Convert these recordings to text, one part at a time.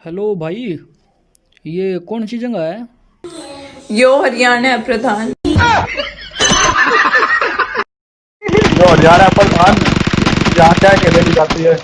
Hello भाई। ये कौन सी जगह है? यो हरियाणा है प्रधान। जो हरियाणा प्रधान यहाँ क्या खेलेगी जाती है।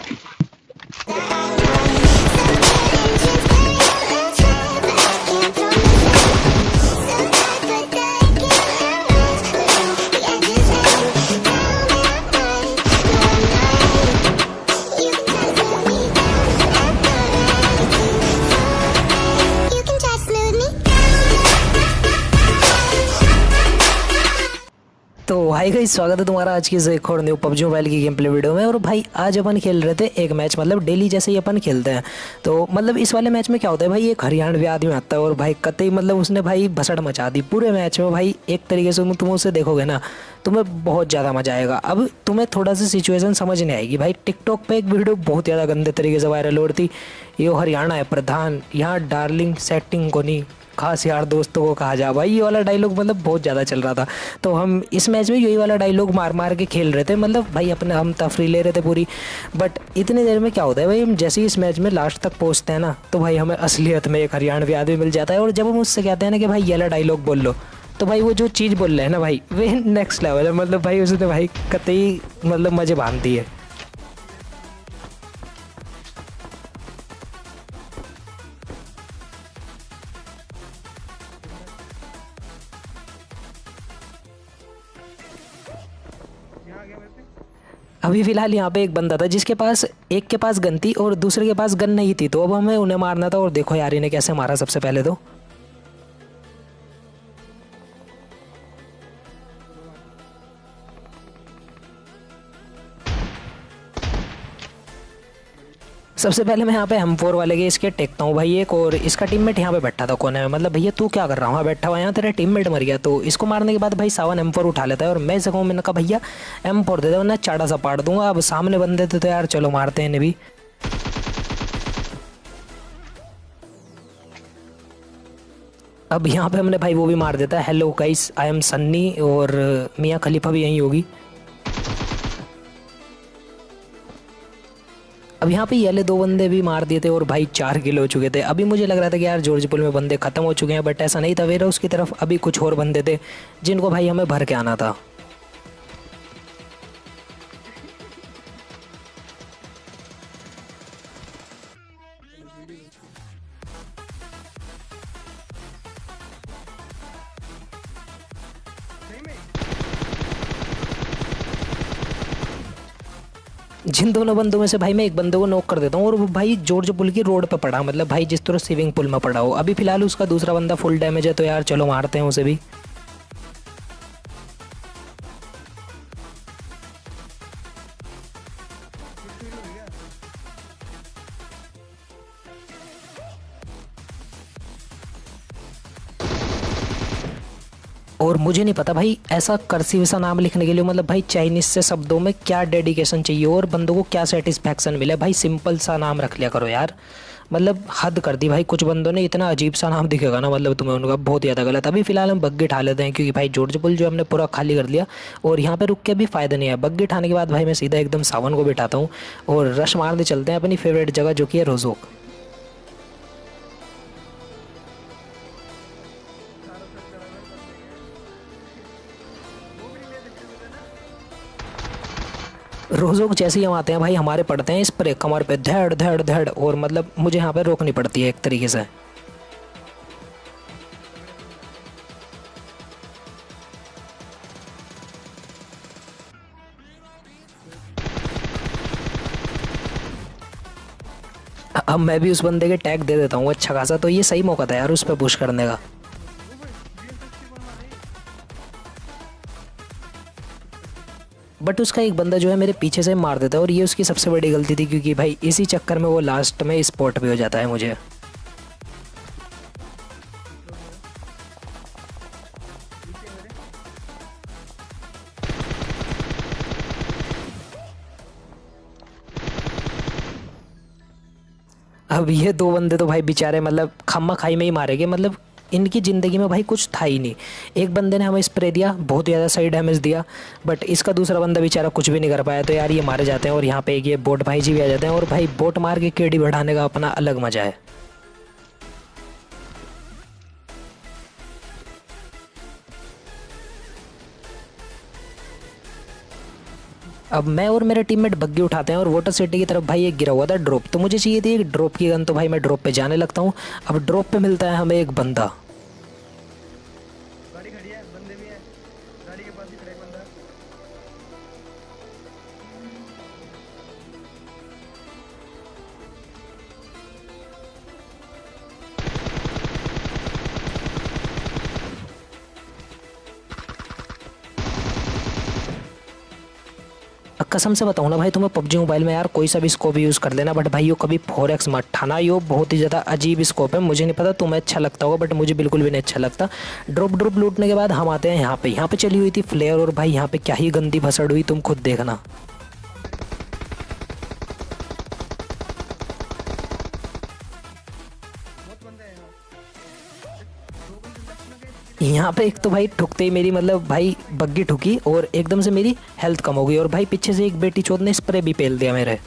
तो हाय गाइस, स्वागत है तुम्हारा आज की इस एक और न्यू पबजी मोबाइल की गेम प्ले वीडियो में। और भाई आज अपन खेल रहे थे एक मैच, मतलब डेली जैसे ही अपन खेलते हैं। तो मतलब इस वाले मैच में क्या होता है भाई, एक हरियाणवी आदमी आता है और भाई कतई मतलब उसने भाई भसड़ मचा दी पूरे मैच में। भाई एक तरीके से तुम उसे देखोगे ना, तुम्हें बहुत ज़्यादा मजा आएगा। अब तुम्हें थोड़ा सा सिचुएशन समझ नहीं आएगी भाई। टिकटॉक पे एक वीडियो बहुत ज़्यादा गंदे तरीके से वायरल हो रही थी। ये हरियाणा है प्रधान, यहाँ डार्लिंग सेटिंग को नहीं, खास यार दोस्तों को कहा जा। भाई ये वाला डायलॉग मतलब बहुत ज़्यादा चल रहा था। तो हम इस मैच में यही वाला डायलॉग मार मार के खेल रहे थे, मतलब भाई अपने हम तफरी ले रहे थे पूरी। बट इतनी देर में क्या होता है भाई, हम जैसे ही इस मैच में लास्ट तक पहुंचते हैं ना, तो भाई हमें असलियत में एक हरियाणवी आदमी मिल जाता है। और जब हम उससे कहते हैं ना कि भाई ये वाला डायलॉग बोल लो, तो भाई वो जो चीज़ बोल रहे हैं ना भाई, वे नेक्स्ट लेवल है। मतलब भाई उसने भाई कतई मतलब मज़े बांध दिए। अभी फ़िलहाल यहाँ पे एक बंदा था जिसके पास, एक के पास गन थी और दूसरे के पास गन नहीं थी। तो अब हमें उन्हें मारना था। और देखो यार इन्हें कैसे मारा। सबसे पहले तो सबसे पहले मैं यहाँ पे M4 वाले के इसके टेकता हूँ भाई एक। और इसका टीममेट यहाँ पे बैठा था कोने में। मतलब भैया तू क्या कर रहा हूँ, बैठा हुआ यहाँ, तेरा टीममेट मर गया। तो इसको मारने के बाद भाई सावन M4 उठा लेता है। और मैं इसे कहूँ, मैंने कहा भैया M4 दे दे वरना चाड़ा सा पाड़ दूंगा। अब सामने बंदे थे तो यार चलो मारते हैं इन्हें भी। अब यहाँ पे हमने भाई वो भी मार देता है। Hello guys, I am Sunny. और मियाँ खलीफा भी यहीं होगी। अब यहाँ पे ये वाले दो बंदे भी मार दिए थे और भाई 4 किलो हो चुके थे। अभी मुझे लग रहा था कि यार जॉर्जपुल में बंदे खत्म हो चुके हैं, बट ऐसा नहीं था। वेरा उसकी तरफ अभी कुछ और बंदे थे जिनको भाई हमें भर के आना था। जिन दोनों बंदों में से भाई मैं एक बंदे को नॉक कर देता हूँ और वो भाई जॉर्ज पुल की रोड पे पड़ा, मतलब भाई जिस तरह स्विमिंग पूल में पड़ा हो। अभी फिलहाल उसका दूसरा बंदा फुल डैमेज है, तो यार चलो मारते हैं उसे भी। और मुझे नहीं पता भाई ऐसा कर्सिव सा नाम लिखने के लिए, मतलब भाई चाइनीज से शब्दों में क्या डेडिकेशन चाहिए और बंदों को क्या सेटिस्फैक्शन मिले। भाई सिंपल सा नाम रख लिया करो यार। मतलब हद कर दी भाई। कुछ बंदों ने इतना अजीब सा नाम दिखेगा ना, मतलब तुम्हें उनका बहुत ज़्यादा गलत। अभी फिलहाल हम बग्गी उठा लेते हैं क्योंकि भाई जॉर्ज पुल जो हमने पूरा खाली कर लिया और यहाँ पे रुक के भी फ़ायदा नहीं है। बग्गी उठाने के बाद भाई मैं सीधा एकदम सावन को बिठाता हूँ और रश मारने चलते हैं अपनी फेवरेट जगह जो कि है रोज़ोक। रोज़ोक जैसे ही हम आते हैं भाई हमारे पड़ते हैं स्प्रे कमर पे, धड़ धड़ धड़। और मतलब मुझे यहाँ पे रोकनी पड़ती है एक तरीके से। अब मैं भी उस बंदे के टैग दे देता हूँ अच्छा खासा। तो ये सही मौका था यार उस पर पुश करने का। बट उसका एक बंदा जो है मेरे पीछे से मार देता है और ये उसकी सबसे बड़ी गलती थी, क्योंकि भाई इसी चक्कर में वो लास्ट में स्पॉट भी हो जाता है मुझे। अब ये दो बंदे तो भाई बेचारे मतलब खम्मा खाई में ही मारेंगे। मतलब इनकी ज़िंदगी में भाई कुछ था ही नहीं। एक बंदे ने हमें स्प्रे दिया, बहुत ज़्यादा सही डैमेज दिया, बट इसका दूसरा बंदा बेचारा कुछ भी नहीं कर पाया। तो यार ये मारे जाते हैं और यहाँ पे एक ये बोट भाई जी भी आ जाते हैं। और भाई बोट मार के केडी बढ़ाने का अपना अलग मज़ा है। अब मैं और मेरे टीममेट बग्गी उठाते हैं और वाटर सिटी की तरफ भाई एक गिरा हुआ था ड्रॉप, तो मुझे चाहिए थी एक ड्रॉप की गन, तो भाई मैं ड्रॉप पे जाने लगता हूँ। अब ड्रॉप पे मिलता है हमें एक बंदा। गाड़ी खड़ी है, बंदे भी हैं, गाड़ी के पास ही खड़ा है बंदा। कसम से बताऊँ ना भाई तुम्हें, पबजी मोबाइल में यार कोई सा भी स्कोप यूज़ कर लेना, बट भाई यो कभी 4x मत ठाना, यो बहुत ही ज़्यादा अजीब स्कोप है। मुझे नहीं पता तुम्हें अच्छा लगता होगा, बट मुझे बिल्कुल भी नहीं अच्छा लगता। ड्रॉप लूटने के बाद हम आते हैं यहाँ पे चली हुई थी फ्लेयर, और भाई यहाँ पे क्या ही गंदी भसड़ हुई, तुम खुद देखना। यहाँ पे एक तो भाई ठुकते ही मेरी मतलब भाई बग्गी ठुकी और एकदम से मेरी हेल्थ कम हो गई, और भाई पीछे से एक बेटी चोद ने स्प्रे भी पेल दिया मेरे।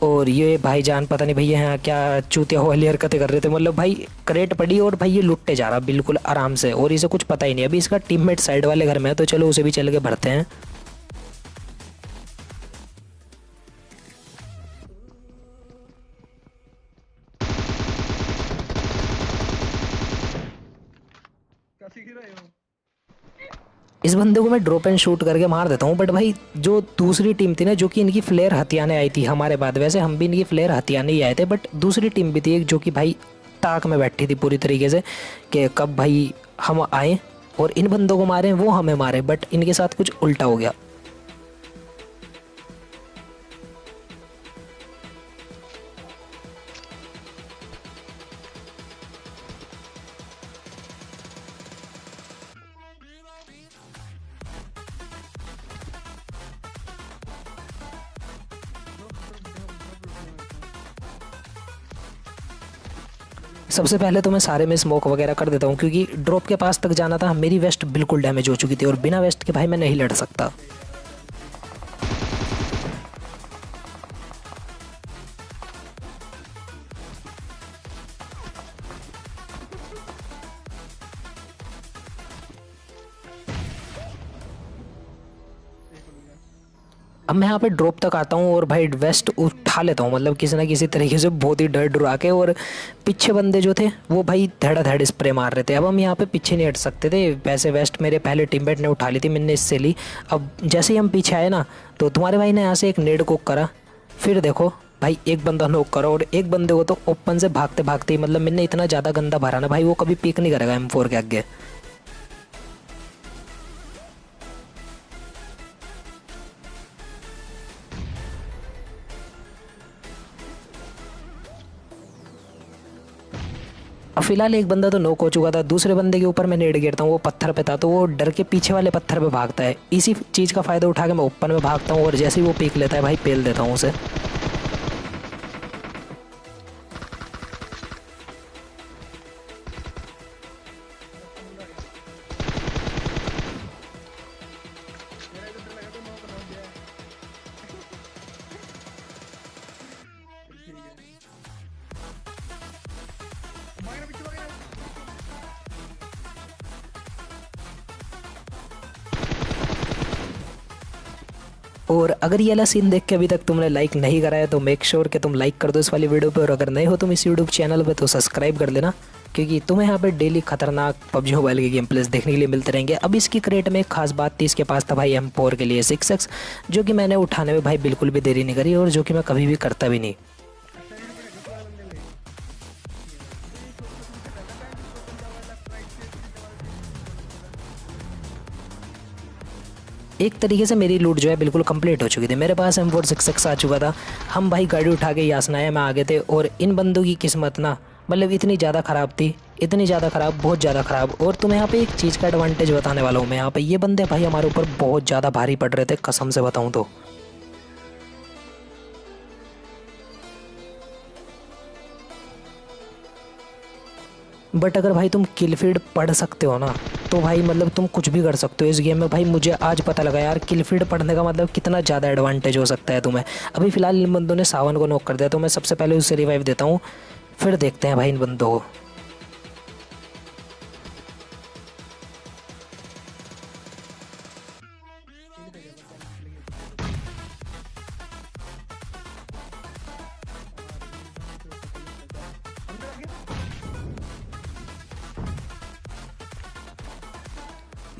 और ये भाईजान पता नहीं भैया यहाँ क्या चूतिया वाली हरकतें कर रहे थे, मतलब भाई करेट पड़ी और भाई ये लुटते जा रहा बिल्कुल आराम से, और इसे कुछ पता ही नहीं। अभी इसका टीममेट साइड वाले घर में है, तो चलो उसे भी चल के भरते हैं। कैसे गिरा है वो? इस बंदे को मैं ड्रॉप एंड शूट करके मार देता हूँ, बट भाई जो दूसरी टीम थी ना, जो कि इनकी फ्लेयर हथियाने आई थी हमारे बाद, वैसे हम भी इनकी फ्लेयर हथियाने ही आए थे, बट दूसरी टीम भी थी एक जो कि भाई ताक में बैठी थी पूरी तरीके से कि कब भाई हम आए और इन बंदों को मारें, वो हमें मारे, बट इनके साथ कुछ उल्टा हो गया। सबसे पहले तो मैं सारे में स्मोक वगैरह कर देता हूँ, क्योंकि ड्रॉप के पास तक जाना था। मेरी वेस्ट बिल्कुल डैमेज हो चुकी थी और बिना वेस्ट के भाई मैं नहीं लड़ सकता। अब मैं यहाँ पे ड्रॉप तक आता हूँ और भाई वेस्ट उठा लेता हूँ, मतलब किसी ना किसी तरीके से बहुत ही डर डरा के, और पीछे बंदे जो थे वो भाई धड़ स्प्रे मार रहे थे। अब हम यहाँ पे पीछे नहीं हट सकते थे, वैसे वेस्ट मेरे पहले टीममेट ने उठा ली थी, मैंने इससे ली। अब जैसे ही हम पीछे आए ना, तो तुम्हारे भाई ने यहाँ से एक नेड कुक करा, फिर देखो भाई एक बंदा नॉक करा, और एक बंदे को तो ओपन से भागते भागते ही मतलब मैंने इतना ज़्यादा गंदा भरा ना भाई, वो कभी पीक नहीं करेगा M4 के आगे। अब फिलहाल एक बंदा तो नॉक हो चुका था, दूसरे बंदे के ऊपर मैं नेड गिरता हूँ, वो पत्थर पे था, तो वो डर के पीछे वाले पत्थर पे भागता है। इसी चीज़ का फ़ायदा उठा के मैं ओपन में भागता हूँ, और जैसे ही वो पीक लेता है भाई पेल देता हूँ उसे। और अगर ये वाला सीन देख के अभी तक तुमने लाइक नहीं करा है तो मेक श्योर कि तुम लाइक कर दो इस वाली वीडियो पे, और अगर नए हो तुम इस यूट्यूब चैनल पे तो सब्सक्राइब कर लेना, क्योंकि तुम्हें यहाँ पे डेली खतरनाक पबजी मोबाइल के गेम प्लेस देखने के लिए मिलते रहेंगे। अब इसकी क्रेट में एक खास बात थी, इसके पास था भाई M4 के लिए 6x, जो कि मैंने उठाने में भाई बिल्कुल भी देरी नहीं करी, और जो कि मैं कभी भी करता भी नहीं। एक तरीके से मेरी लूट जो है बिल्कुल कंप्लीट हो चुकी थी। मेरे पास M4 6x आ चुका था, हम भाई गाड़ी उठा के यासनाया में आ गए थे, और इन बंदों की किस्मत ना मतलब इतनी ज़्यादा ख़राब थी, इतनी ज़्यादा ख़राब, बहुत ज़्यादा ख़राब। और तुम्हें यहाँ पे एक चीज़ का एडवांटेज बताने वाला हूँ मैं, यहाँ पे ये बंदे भाई हमारे ऊपर बहुत ज़्यादा भारी पड़ रहे थे, कसम से बताऊँ तो। बट अगर भाई तुम किल फीड पढ़ सकते हो ना, तो भाई मतलब तुम कुछ भी कर सकते हो इस गेम में। भाई मुझे आज पता लगा यार किल फीड पढ़ने का मतलब कितना ज़्यादा एडवांटेज हो सकता है तुम्हें। अभी फ़िलहाल इन बंदों ने सावन को नॉक कर दिया, तो मैं सबसे पहले उसे रिवाइव देता हूँ, फिर देखते हैं भाई इन बंदों को।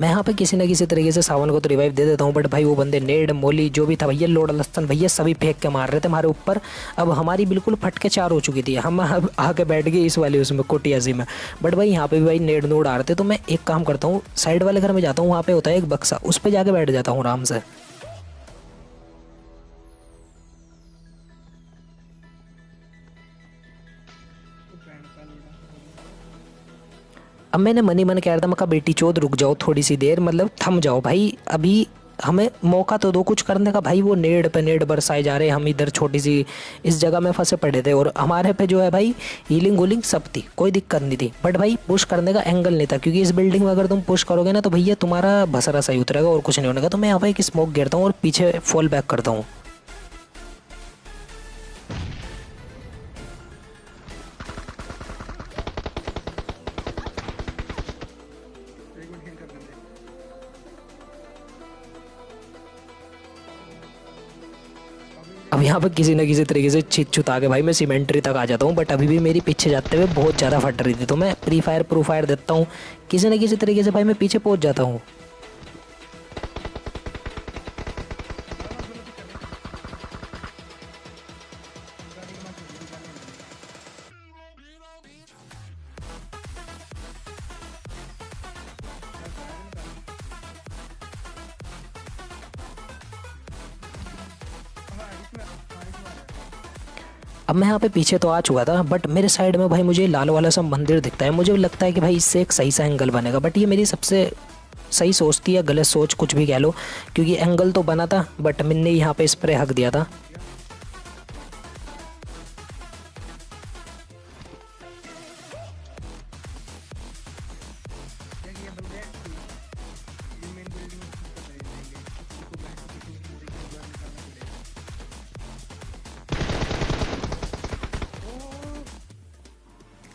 मैं यहाँ पे किसी न किसी तरीके से सावन को तो रिवाइव दे देता हूँ, बट भाई वो बंदे नेड मोली जो भी था भैया, लोड लस्तन भैया सभी फेंक के मार रहे थे हमारे ऊपर। अब हमारी बिल्कुल फटके 4 हो चुकी थी, हम अब आके बैठ गए इस वाले उसमें कोटियाजी में। बट भाई यहाँ पे भी भाई नेड नोड आ रहे थे, तो मैं एक काम करता हूँ, साइड वाले घर में जाता हूँ, वहाँ पे होता है एक बक्सा, उस पर जाके बैठ जाता हूँ आराम से। अब मैंने मनी मन कह रहा था, मैं कहा बेटी चोद रुक जाओ थोड़ी सी देर, मतलब थम जाओ भाई, अभी हमें मौका तो दो कुछ करने का। भाई वो नेड पे नेड बरसाए जा रहे, हम इधर छोटी सी इस जगह में फंसे पड़े थे, और हमारे पे जो है भाई हीलिंग वूलिंग सब थी, कोई दिक्कत नहीं थी। बट भाई पुश करने का एंगल नहीं था, क्योंकि इस बिल्डिंग में अगर तुम पुश करोगे ना तो भैया तुम्हारा भसरा सही उतरेगा और कुछ नहीं होने का। तो मैं यहाँ पे एक स्मोक गिरता हूँ और पीछे फॉल बैक करता हूँ। अब यहाँ पर किसी न किसी तरीके से छित छुता के भाई मैं सीमेंट्री तक आ जाता हूँ, बट अभी भी मेरी पीछे जाते हुए बहुत ज़्यादा फट रही थी, तो मैं प्री फायर देता हूँ, किसी न किसी तरीके से भाई मैं पीछे पहुँच जाता हूँ। अब मैं यहाँ पे पीछे तो आ चुका था, बट मेरे साइड में भाई मुझे लाल वाला सा मंदिर दिखता है, मुझे लगता है कि भाई इससे एक सही सा एंगल बनेगा। बट ये मेरी सबसे सही सोच थी या गलत सोच, कुछ भी कह लो, क्योंकि एंगल तो बना था, बट मैंने यहाँ पे स्प्रे हक दिया था।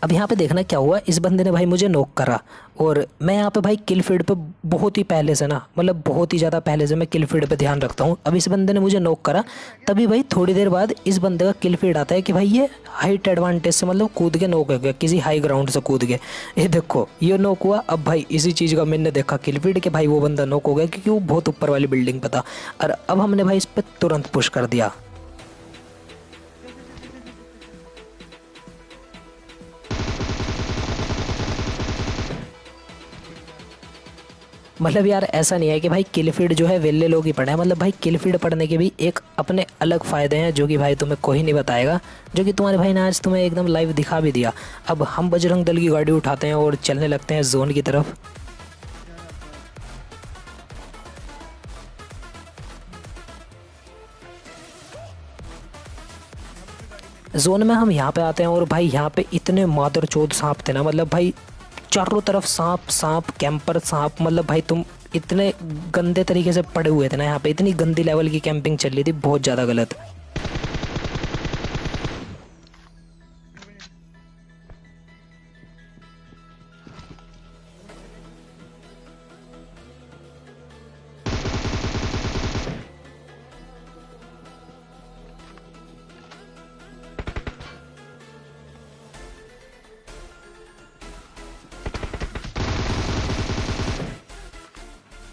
अब यहाँ पे देखना क्या हुआ, इस बंदे ने भाई मुझे नॉक करा, और मैं यहाँ पे भाई किल फीड पे बहुत ही पहले से ना, मतलब बहुत ही ज़्यादा पहले से मैं किल फीड पे ध्यान रखता हूँ। अब इस बंदे ने मुझे नॉक करा, तभी भाई थोड़ी देर बाद इस बंदे का किल फीड आता है कि भाई ये हाइट एडवांटेज से मतलब कूद के नॉक हो गया, किसी हाई ग्राउंड से कूद के। ये देखो ये नॉक हुआ। अब भाई इसी चीज़ का मैंने देखा किल फीड कि भाई वो बंदा नॉक हो गया, क्योंकि वो बहुत ऊपर वाली बिल्डिंग पर था। और अब हमने भाई इस पर तुरंत पुश कर दिया। मतलब यार ऐसा नहीं है कि भाई किल फीड जो है वेले लोग ही पढ़े हैं, मतलब भाई किल फीड पढ़ने के भी एक अपने अलग फ़ायदे हैं, जो कि भाई तुम्हें कोई नहीं बताएगा, जो कि तुम्हारे भाई ने आज तुम्हें एकदम लाइव दिखा भी दिया। अब हम बजरंग दल की गाड़ी उठाते हैं और चलने लगते हैं जोन की तरफ। जोन में हम यहाँ पे आते हैं, और भाई यहाँ पे इतने मादरचोद सांप थे ना, मतलब भाई चारों तरफ सांप सांप कैंपर सांप, मतलब भाई तुम इतने गंदे तरीके से पड़े हुए थे ना यहाँ पे, इतनी गंदी लेवल की कैंपिंग चल रही थी, बहुत ज़्यादा गलत।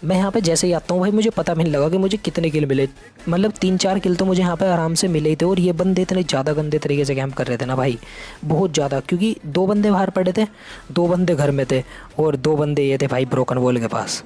मैं यहाँ पे जैसे ही आता हूँ भाई मुझे पता भी नहीं लगा कि मुझे कितने किल मिले, मतलब 3-4 किल तो मुझे यहाँ पे आराम से मिले ही थे। और ये बंदे इतने ज़्यादा गंदे तरीके से कैंप कर रहे थे ना भाई, बहुत ज़्यादा, क्योंकि 2 बंदे बाहर पड़े थे, 2 बंदे घर में थे, और 2 बंदे ये थे भाई ब्रोकन वॉल के पास।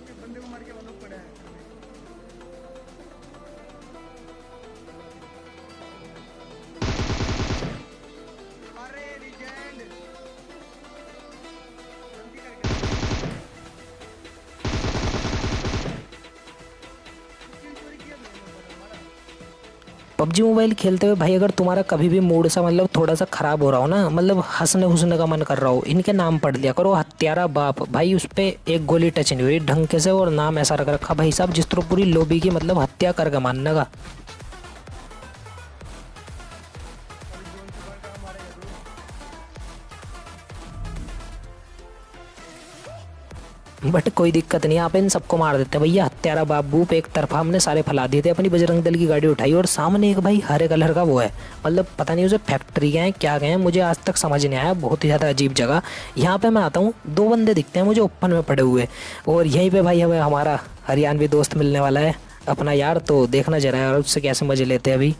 पबजी मोबाइल खेलते हुए भाई अगर तुम्हारा कभी भी मूड सा मतलब थोड़ा सा ख़राब हो रहा हो ना, मतलब हंसने हुसने का मन कर रहा हो, इनके नाम पढ़ लिया करो, हत्यारा बाप। भाई उस पर एक गोली टच नहीं हुई ढंग से, और नाम ऐसा रख रखा भाई साहब जिस तरह पूरी लोबी की मतलब हत्या करके मानने का। बट कोई दिक्कत नहीं, यहाँ पे इन सबको मार देते हैं भैया। हत्यारा बाबू पे एक तरफा हमने सारे फैला दिए थे, अपनी बजरंग दल की गाड़ी उठाई और सामने एक भाई हरे कलर का वो है, मतलब पता नहीं उसे फैक्ट्री गए हैं क्या गए हैं, मुझे आज तक समझ नहीं आया। बहुत ही ज़्यादा अजीब जगह। यहाँ पे मैं आता हूँ, 2 बंदे दिखते हैं मुझे ओपन में पड़े हुए, और यहीं पे भाई हमें हमारा हरियाणवी दोस्त मिलने वाला है अपना यार। तो देखना जरा यार उससे कैसे मजे लेते हैं अभी।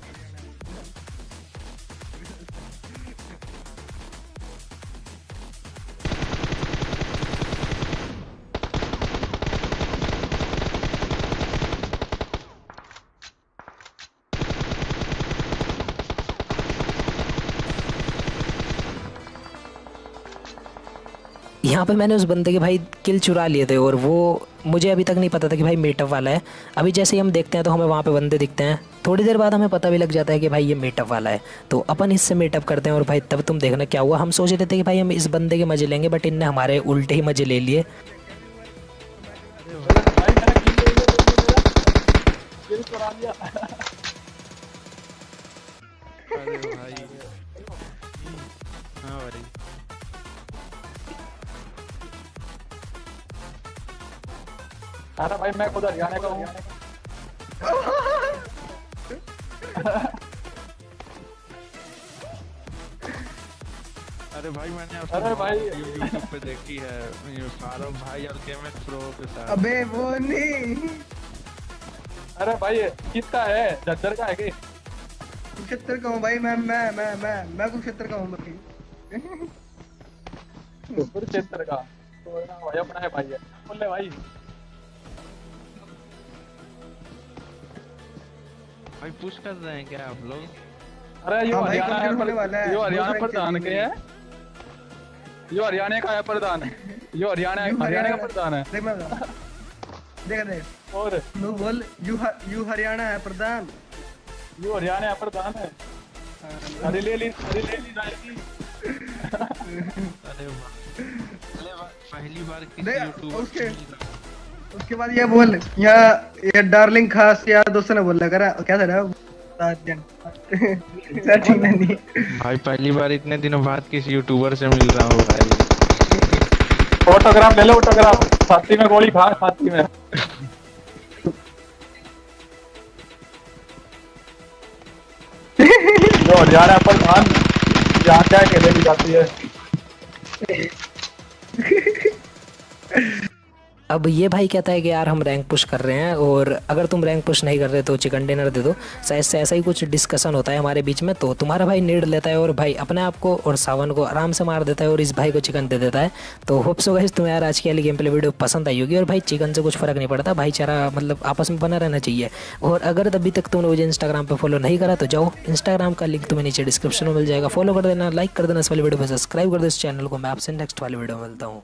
यहाँ पे मैंने उस बंदे के भाई किल चुरा लिए थे, और वो मुझे अभी तक नहीं पता था कि भाई मीटअप वाला है। अभी जैसे ही हम देखते हैं तो हमें वहाँ पे बंदे दिखते हैं, थोड़ी देर बाद हमें पता भी लग जाता है कि भाई ये मीटअप वाला है। तो अपन इससे मीटअप करते हैं, और भाई तब तुम देखना क्या हुआ। हम सोच रहे थे कि भाई हम इस बंदे के मजे लेंगे, बट इनने हमारे उल्टे ही मजे ले लिए। भाई मैंने किल चुरा लिया। अरे भाई हाँ भाई अरे भाई मैं खुद हरियाणा का हूँ। अरे भाई मैंने अरे भाई यूट्यूब पे देखी है, ये फारूक भाई और केएमएक्स प्रो के साथ। अबे वो नहीं, अरे भाई किसका है, झज्जर का है कि कुरुक्षेत्र का हूँ भाई। मैं कुरुक्षेत्र का हूँ भाई। कुरुक्षेत्र का तो ना भाई अपना है भाई है। बोल ले भाई। भाई पुश कर रहे हैं क्या आप लोग? अरे यो हाँ भाई, हरियाणा है कंप्लीट होने वाला है। यो हरियाणा बहुत प्रधान सारी के है। यो हरियाणा का है प्रधान। यो हरियाणा हरियाणा का प्रधान है। देख मैं बता। देख और तू बोल यू हरियाणा है प्रधान। यो हरियाणा है प्रधान है। अरे ले ली जाएगी। अरे पहली बार किसी देख यूट्यूबर उसके बाद ये बोल, यहाँ ये डार्लिंग खास यार दोस्तों ने बोला करा क्या था ना नहीं। भाई पहली बार इतने दिनों बाद किसी यूट्यूबर से मिल रहा हूँ भाई। ऑटोग्राफ ले लो, ऑटोग्राफ। छाती में गोली खा, छाती में। जो हरियाणा प्रधान यहाँ क्या खेले की जाती है। अब ये भाई कहता है कि यार हम रैंक पुश कर रहे हैं, और अगर तुम रैंक पुश नहीं कर रहे तो चिकन डिनर दे दो। शायद से ऐसा ही कुछ डिस्कशन होता है हमारे बीच में। तो तुम्हारा भाई नीड लेता है और भाई अपने आप को और सावन को आराम से मार देता है, और इस भाई को चिकन दे देता है। तो होप सो गाइस तुम्हें यार आज की वाली गेम प्ले वीडियो पसंद आई होगी, और भाई चिकन से कुछ फर्क नहीं पड़ता, भाईचारा मतलब आपस में बना रहना चाहिए। और अगर अभी तक तुमने मुझे इंस्टाग्राम पर फॉलो नहीं करा तो जाओ, इंस्टाग्राम का लिंक तुम्हें नीचे डिस्क्रिप्शन में मिल जाएगा, फॉलो कर देना, लाइक कर देना इस वाली वीडियो पर, सब्सक्राइब कर दो इस चैनल को। मैं आपसे नेक्स्ट वाली वीडियो में मिलता हूँ।